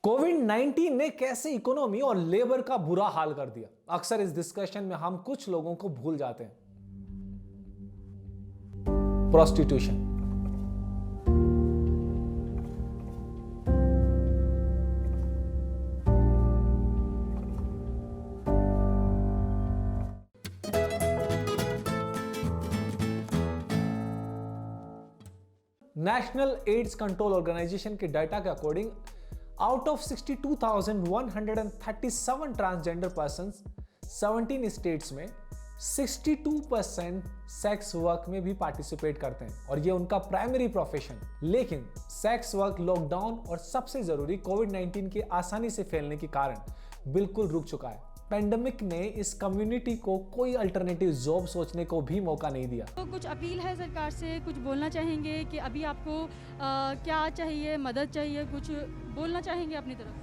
कोविड-19 ने कैसे इकोनॉमी और लेबर का बुरा हाल कर दिया। अक्सर इस डिस्कशन में हम कुछ लोगों को भूल जाते हैं। Prostitution. National AIDS control organisation के डाटा के according out of 62,137 transgender persons 17 states में 62% सेक्स वर्क में भी पार्टिसिपेट करते हैं और ये उनका प्राइमरी प्रोफेशन। लेकिन सेक्स वर्क लॉकडाउन और सबसे जरूरी कोविड-19 के आसानी से फैलने के कारण बिल्कुल रुक चुका है। पेंडेमिक ने इस कम्युनिटी को कोई अल्टरनेटिव जॉब सोचने को भी मौका नहीं दिया। तो कुछ अपील है सरकार से, कुछ बोलना चाहेंगे कि अभी आपको क्या चाहिए, मदद चाहिए, कुछ बोलना चाहेंगे अपनी तरफ?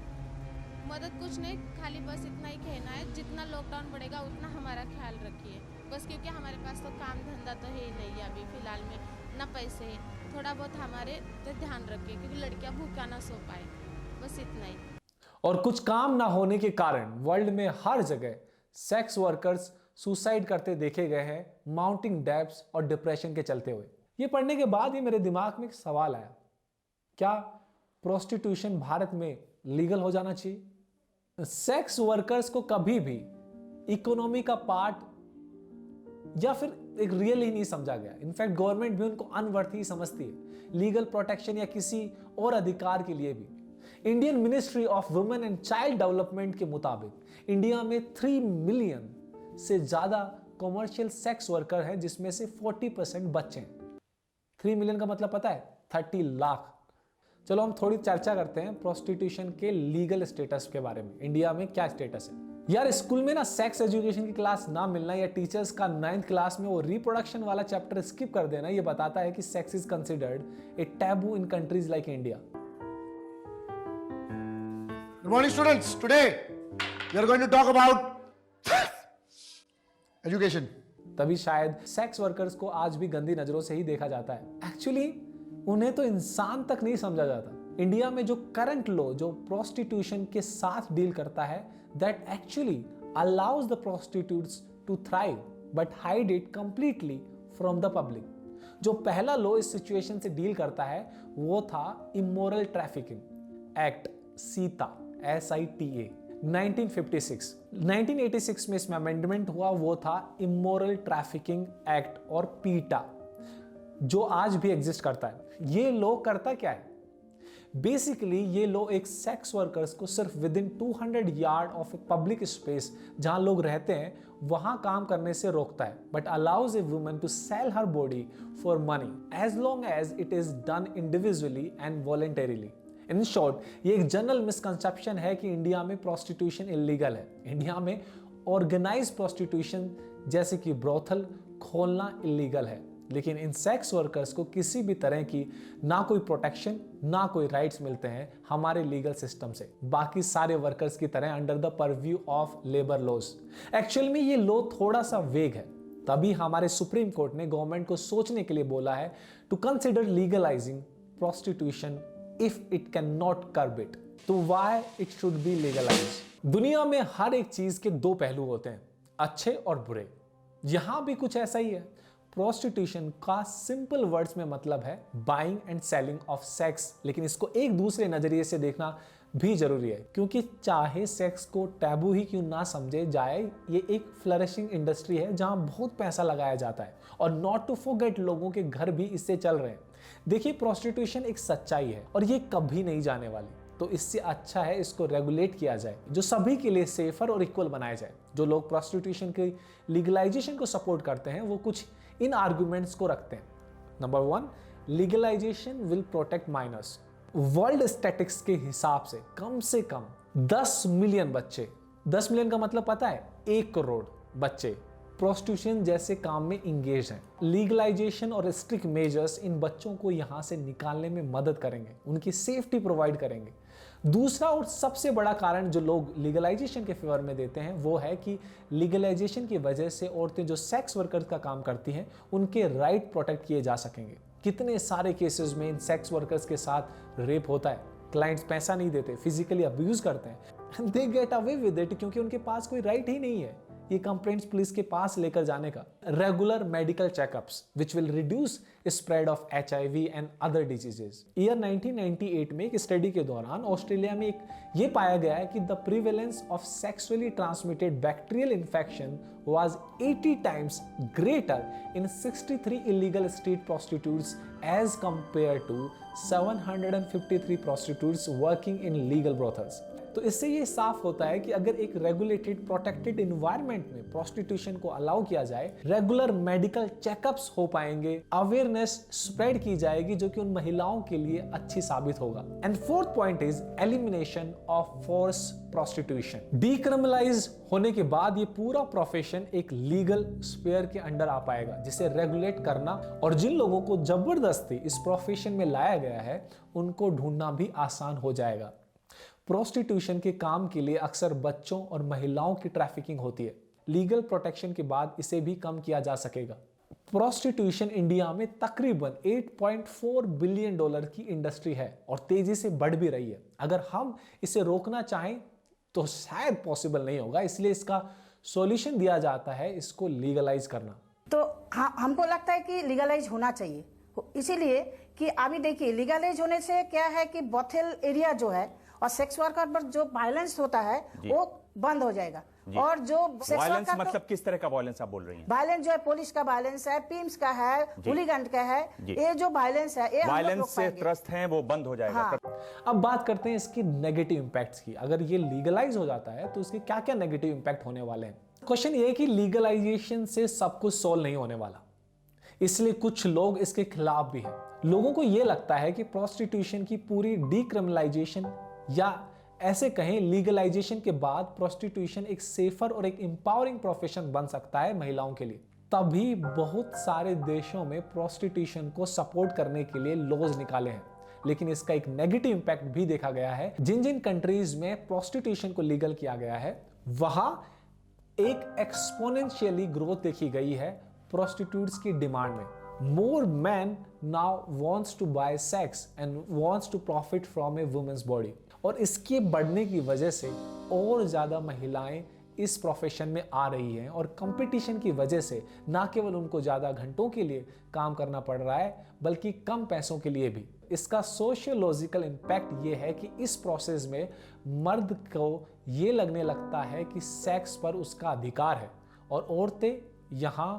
मदद कुछ नहीं, खाली बस इतना ही कहना है, जितना लॉकडाउन बढ़ेगा उतना हमारा ख्याल रखिए बस, क्योंकि हमारे पास तो काम धंधा तो है ही नहीं है अभी फिलहाल में, ना पैसे है। थोड़ा बहुत हमारे तो ध्यान रखिए क्योंकि लड़कियां भूखा ना सो पाए, बस इतना ही। और कुछ काम ना होने के कारण वर्ल्ड में हर जगह सेक्स वर्कर्स सुसाइड करते देखे गए हैं, माउंटिंग डेब्ट्स और डिप्रेशन के चलते हुए। ये पढ़ने के बाद ही मेरे दिमाग में एक सवाल आया, क्या प्रोस्टिट्यूशन भारत में लीगल हो जाना चाहिए? सेक्स वर्कर्स को कभी भी इकोनॉमी का पार्ट या फिर एक रियल ही नहीं समझा गया। इनफैक्ट गवर्नमेंट भी उनको अनवर्थी समझती है, लीगल प्रोटेक्शन या किसी और अधिकार के लिए भी। Indian ministry of women and child development के मुताबिक इंडिया में 3 मिलियन से ज्यादा कमर्शियल सेक्स वर्कर हैं, जिसमें से 40% बच्चे हैं। 3 मिलियन का मतलब पता है? 30 लाख। चलो हम थोड़ी चर्चा करते हैं प्रोस्टिट्यूशन के लीगल स्टेटस के बारे में। इंडिया में क्या स्टेटस है यार? स्कूल में ना सेक्स एजुकेशन की क्लास ना मिलना या टीचर्स का 9th क्लास में वो रिप्रोडक्शन वाला चैप्टर स्किप कर देना, ये बताता है कि sex is considered a taboo in countries like India. Good morning, students. Today we are going to talk about education. तभी शायद सेक्स वर्कर्स को आज भी गंदी नजरों से ही देखा जाता है। एक्चुअली उन्हें तो इंसान तक नहीं समझा जाता। इंडिया में जो करंट लॉ जो प्रोस्टिट्यूशन के साथ डील करता है, that actually allows the prostitutes to thrive but hide it completely from the public. जो पहला लॉ इस सिचुएशन से डील करता है वो था immoral trafficking act, Sita, SITA 1956। 1986 में इसमें अमेंडमेंट हुआ, वो था इमोरल ट्रैफिकिंग एक्ट और पीटा, जो आज भी एग्जिस्ट करता है। ये लॉ करता क्या है? बेसिकली ये लॉ एक सेक्स वर्कर्स को सिर्फ with in 200 yard of a public space जहां लोग रहते हैं वहां काम करने से रोकता है, but allows a woman to sell her body for money as long as it is done individually and voluntarily. In short, ये एक जनरल मिसकंसेप्शन है कि इंडिया में प्रोस्टिट्यूशन इलीगल है। इंडिया में ऑर्गेनाइज प्रोस्टिट्यूशन जैसे कि ब्रोथल खोलना इलीगल है, लेकिन इन सेक्स वर्कर्स को किसी भी तरह की ना कोई प्रोटेक्शन ना कोई राइट्स मिलते हैं हमारे लीगल सिस्टम से, बाकी सारे वर्कर्स की तरह under the purview of labour laws. Actual में ये लॉ थोड़ा सा वेग है, तभी हमारे सुप्रीम कोर्ट ने गवर्नमेंट को सोचने के लिए बोला है to consider legalising prostitution if it cannot curb it, तो why it should be legalized? दुनिया में हर एक चीज के दो पहलू होते हैं, अच्छे और बुरे। यहां भी कुछ ऐसा ही है। प्रोस्टिट्यूशन का सिंपल वर्ड्स में मतलब है buying and selling of sex, लेकिन इसको एक दूसरे नजरिए से देखना भी जरूरी है, क्योंकि चाहे सेक्स को टैबू ही क्यों ना समझे जाए, ये एक फ्लरिशिंग इंडस्ट्री है जहां बहुत पैसा लगाया जाता है और नॉट टू फॉरगेट लोगों के घर भी इससे चल रहे हैं। देखिए, प्रोस्टिट्यूशन एक सच्चाई है और ये कभी नहीं जाने वाली, तो इससे अच्छा है इसको रेगुलेट किया जाए, जो सभी के लिए सेफर और इक्वल बनाया जाए। जो लोग प्रोस्टिट्यूशन की लीगलाइजेशन को सपोर्ट करते हैं वो कुछ इन आर्गुमेंट्स को रखते हैं। Number 1, legalisation will protect minors. World statistics के हिसाब से कम 10 मिलियन बच्चे, 10 मिलियन का मतलब पता है 1 करोड़ बच्चे प्रोस्टिट्यूशन जैसे काम में इंगेज हैं। लीगलाइजेशन और स्ट्रिक्ट मेजर्स इन बच्चों को यहां से निकालने में मदद करेंगे, उनकी सेफ्टी प्रोवाइड करेंगे। दूसरा और सबसे बड़ा कारण जो लोग लीगलाइजेशन के फेवर में देते हैं वो है कि लीगलाइजेशन की वजह से औरतें जो सेक्स वर्कर्स का काम करती हैं उनके राइट प्रोटेक्ट किए जा सकेंगे। कितने सारे केसेस में इन सेक्स वर्कर्स के साथ रेप होता है, क्लाइंट्स पैसा नहीं देते, फिजिकली अब्यूज करते हैं, they get away with it क्योंकि उनके पास कोई राइट ही नहीं है ये कंप्लेंट्स पुलिस के पास लेकर जाने का। Regular medical checkups which will reduce spread of HIV and other diseases. Year 1998 में एक स्टडी के दौरान ऑस्ट्रेलिया में ये पाया गया है कि the prevalence of sexually transmitted bacterial infection was 80 times greater in 63 illegal street prostitutes as compared to 753 prostitutes working in legal brothels। तो इससे ये साफ होता है कि अगर एक रेगुलेटेड प्रोटेक्टेड एनवायरनमेंट में प्रोस्टिट्यूशन को अलाउ किया जाए, रेगुलर मेडिकल चेकअप्स हो पाएंगे, अवेयरनेस स्प्रेड की जाएगी जो कि उन महिलाओं के लिए अच्छी साबित होगा। And fourth point is elimination of force prostitution. Decriminalise होने के बाद ये पूरा प्रोफेशन एक लीगल स्फीयर के अंडर आ पाएगा, जिसे रेगुलेट करना और जिन लोगों को जबरदस्ती इस प्रोफेशन में लाया गया है उनको ढूंढना भी आसान हो जाएगा। प्रोस्टिट्यूशन के काम के लिए अक्सर बच्चों और महिलाओं की ट्रैफिकिंग होती है। लीगल प्रोटेक्शन के बाद इसे भी कम किया जा सकेगा। प्रोस्टिट्यूशन इंडिया में तकरीबन $8.4 बिलियन की इंडस्ट्री है और तेजी से बढ़ भी रही है। अगर हम इसे रोकना चाहें तो शायद पॉसिबल नहीं होगा, इसलिए इसका सॉल्यूशन दिया जाता है इसको लीगलाइज करना। तो हाँ, हमको लगता है कि लीगलाइज होना चाहिए, इसीलिए कि अभी देखिए लीगलाइज होने से क्या है कि बॉथेल एरिया जो है और सेक्स वर्कर पर जो वायलेंस होता है वो बंद हो जाएगा। और जो वायलेंस मतलब किस तरह का वायलेंस आप बोल रही हैं? वायलेंस जो है पुलिस का वायलेंस है, पीम्स का है, हुलीगन का है, ये जो वायलेंस है ये वायलेंस से त्रस्त हैं वो बंद हो जाएगा। हाँ। अब बात करते हैं इसकी नेगेटिव इंपैक्ट्स की। अगर ये लीगलाइज हो जाता है तो इसके क्या क्या नेगेटिव इंपैक्ट होने वाले हैं। क्वेश्चन ये है कि लीगलाइजेशन से सब कुछ सॉल्व नहीं होने वाला, इसलिए कुछ लोग इसके खिलाफ भी हैं। लोगों को यह लगता है कि प्रोस्टिट्यूशन की पूरी डीक्रिमिनलाइजेशन या ऐसे कहें लीगलाइजेशन के बाद प्रोस्टिट्यूशन एक सेफर और एक एम्पावरिंग प्रोफेशन बन सकता है महिलाओं के लिए। तभी बहुत सारे देशों में प्रोस्टिट्यूशन को सपोर्ट करने के लिए लॉज निकाले हैं, लेकिन इसका एक नेगेटिव इंपैक्ट भी देखा गया है। जिन जिन कंट्रीज में प्रोस्टिट्यूशन को लीगल किया गया है वहां एक एक्सपोनेंशियली ग्रोथ देखी गई है प्रोस्टिट्यूट्स की डिमांड में। More men now wants to buy sex and wants to profit from a woman's body। और इसके बढ़ने की वजह से और ज़्यादा महिलाएं इस प्रोफेशन में आ रही हैं और कंपटीशन की वजह से ना केवल उनको ज़्यादा घंटों के लिए काम करना पड़ रहा है बल्कि कम पैसों के लिए भी। इसका सोशियोलॉजिकल इम्पैक्ट ये है कि इस प्रोसेस में मर्द को ये लगने लगता है कि सेक्स पर उसका अधिकार है और औरतें यहाँ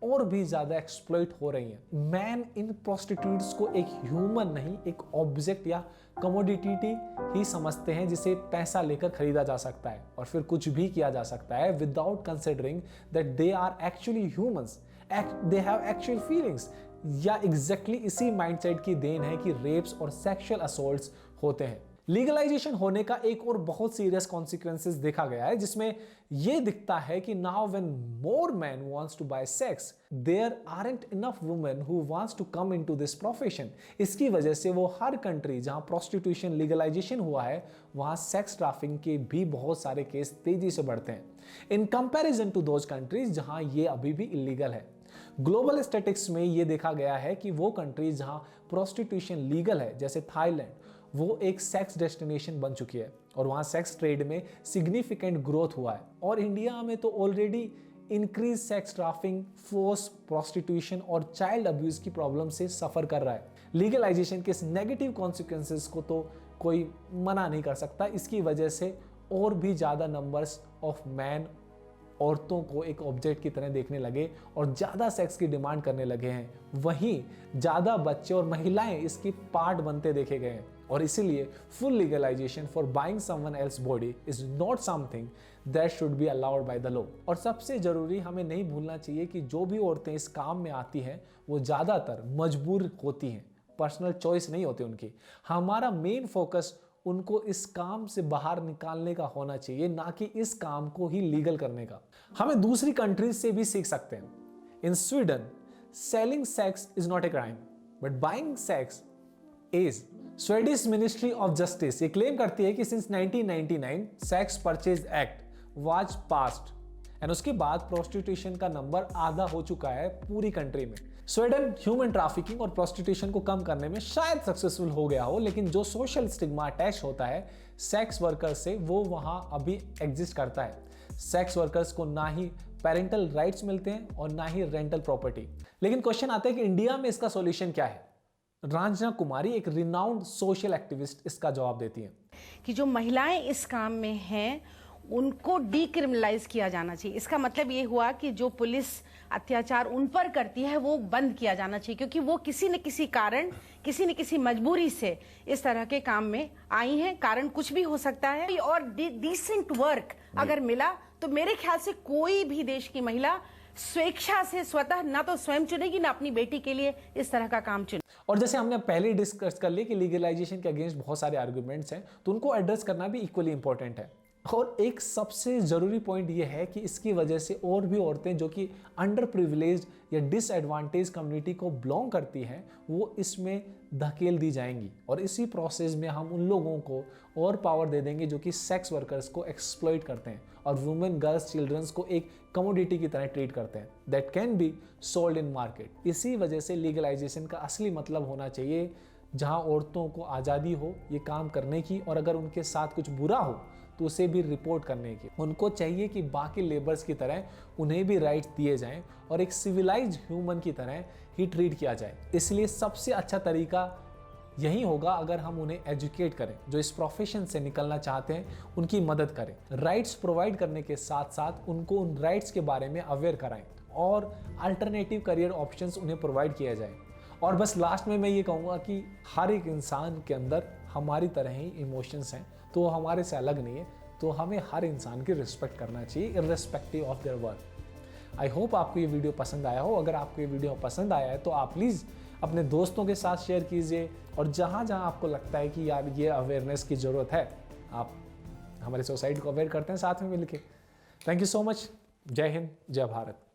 और भी ज्यादा एक्सप्लॉइट हो रही हैं। मैन इन प्रोस्टिट्यूट्स को एक ह्यूमन नहीं, एक ऑब्जेक्ट या कमोडिटी ही समझते हैं जिसे पैसा लेकर खरीदा जा सकता है और फिर कुछ भी किया जा सकता है without considering that they are actually humans, they have actual feelings. या एग्जैक्टली इसी माइंडसेट की देन है कि रेप्स और सेक्सुअल असॉल्ट्स होते हैं। लीगलाइजेशन होने का एक और बहुत सीरियस कॉन्सिक्वेंसेस देखा गया है, जिसमें यह दिखता है कि now when more man wants to buy sex there aren't enough women who wants to come into this profession. इसकी वजह से वो हर कंट्री जहां प्रोस्टिट्यूशन लीगलाइजेशन हुआ है वहां सेक्स ट्रैफिकिंग के भी बहुत सारे केस तेजी से बढ़ते हैं in comparison to those countries जहां ये अभी भी इलीगल है। ग्लोबल स्टैटिस्टिक्स में यह देखा गया है कि वो कंट्रीज जहां प्रोस्टिट्यूशन लीगल है जैसे थाईलैंड, वो एक सेक्स डेस्टिनेशन बन चुकी है और वहाँ सेक्स ट्रेड में सिग्निफिकेंट ग्रोथ हुआ है। और इंडिया में तो already increase sex trafficking, force prostitution और चाइल्ड अब्यूज की प्रॉब्लम से सफ़र कर रहा है। लीगलाइजेशन के इस नेगेटिव कॉन्सिक्वेंसेस को तो कोई मना नहीं कर सकता। इसकी वजह से और भी ज़्यादा नंबर्स ऑफ मैन औरतों को एक ऑब्जेक्ट की तरह देखने लगे और ज़्यादा सेक्स की डिमांड करने लगे हैं। वहीं ज़्यादा बच्चे और महिलाएं इसकी पार्ट बनते देखे गए हैं और इसीलिए full legalisation for buying someone else body is not something that should be allowed by the law. और सबसे जरूरी हमें नहीं भूलना चाहिए कि जो भी औरतें इस काम में आती हैं वो ज़्यादातर मजबूर होती हैं, पर्सनल चॉइस नहीं होती उनकी। हमारा मेन फोकस उनको इस काम से बाहर निकालने का होना चाहिए, ना कि इस काम को ही लीगल करने का। हमें दूसरी कंट्रीज से भी सीख सकते हैं। इन Sweden selling sex is not a crime but buying sex is. Swedish ministry of justice ये क्लेम करती है कि since 1999 sex purchase act was passed and उसके बाद प्रोस्टिट्यूशन का नंबर आधा हो चुका है पूरी कंट्री में। स्वीडन ह्यूमन ट्रैफिकिंग और प्रोस्टिट्यूशन को कम करने में शायद सक्सेसफुल हो गया हो, लेकिन जो सोशल स्टिग्मा अटैच होता है सेक्स वर्कर्स से वो वहां अभी एग्जिस्ट करता है। सेक्स वर्कर्स को ना ही पेरेंटल राइट्स मिलते हैं और ना ही रेंटल प्रॉपर्टी। लेकिन क्वेश्चन आता है कि इंडिया में इसका सॉल्यूशन क्या है। रंजना कुमारी, एक रिनाउंड सोशल एक्टिविस्ट, इसका जवाब देती हैं कि जो महिलाएं इस काम में हैं उनको डीक्रिमिनलाइज किया जाना चाहिए। इसका मतलब ये हुआ कि जो पुलिस अत्याचार उन पर करती है वो बंद किया जाना चाहिए, क्योंकि वो किसी न किसी कारण, किसी न किसी मजबूरी से इस तरह के काम में आई हैं। कारण कुछ भी हो सकता है। और डिसेंट वर्क अगर मिला तो मेरे ख्याल से कोई भी देश की महिला स्वेच्छा से स्वतः ना तो स्वयं चुनेगी ना अपनी बेटी के लिए इस तरह का काम चुने। और जैसे हमने पहले डिस्कस कर लिया कि लीगलाइजेशन के अगेंस्ट बहुत सारे आर्गुमेंट्स हैं, तो उनको एड्रेस करना भी इक्वली इंपॉर्टेंट है। और एक सबसे ज़रूरी पॉइंट ये है कि इसकी वजह से और भी औरतें जो कि अंडर प्रिविलेज्ड या डिसएडवांटेज कम्युनिटी को बिलोंग करती हैं वो इसमें धकेल दी जाएंगी। और इसी प्रोसेस में हम उन लोगों को और पावर दे देंगे जो कि सेक्स वर्कर्स को एक्सप्लॉइट करते हैं और वुमेन, गर्ल्स, चिल्ड्रंस को एक कमोडिटी की तरह ट्रीट करते हैं that can be sold in market. इसी वजह से लीगलाइजेशन का असली मतलब होना चाहिए जहां औरतों को आज़ादी हो ये काम करने की, और अगर उनके साथ कुछ बुरा हो तो उसे भी रिपोर्ट करने की। उनको चाहिए कि बाकी लेबर्स की तरह उन्हें भी राइट्स दिए जाएं और एक सिविलाइज्ड ह्यूमन की तरह ही ट्रीट किया जाए। इसलिए सबसे अच्छा तरीका यही होगा अगर हम उन्हें एजुकेट करें, जो इस प्रोफेशन से निकलना चाहते हैं उनकी मदद करें, राइट्स प्रोवाइड करने के साथ साथ उनको उन राइट्स के बारे में अवेयर कराएं और अल्टरनेटिव करियर ऑप्शंस उन्हें प्रोवाइड किया जाए। और बस लास्ट में मैं ये कहूँगा कि हर एक इंसान के अंदर हमारी तरह ही इमोशंस हैं, तो वो हमारे से अलग नहीं है, तो हमें हर इंसान की रिस्पेक्ट करना चाहिए irrespective of their work. I hope आपको ये वीडियो पसंद आया हो। अगर आपको ये वीडियो पसंद आया है तो आप प्लीज़ अपने दोस्तों के साथ शेयर कीजिए, और जहाँ जहाँ आपको लगता है कि यार ये अवेयरनेस की ज़रूरत है, आप हमारे सोसाइटी को अवेयर करते हैं साथ में मिलके। Thank you so much. जय हिंद, जय भारत।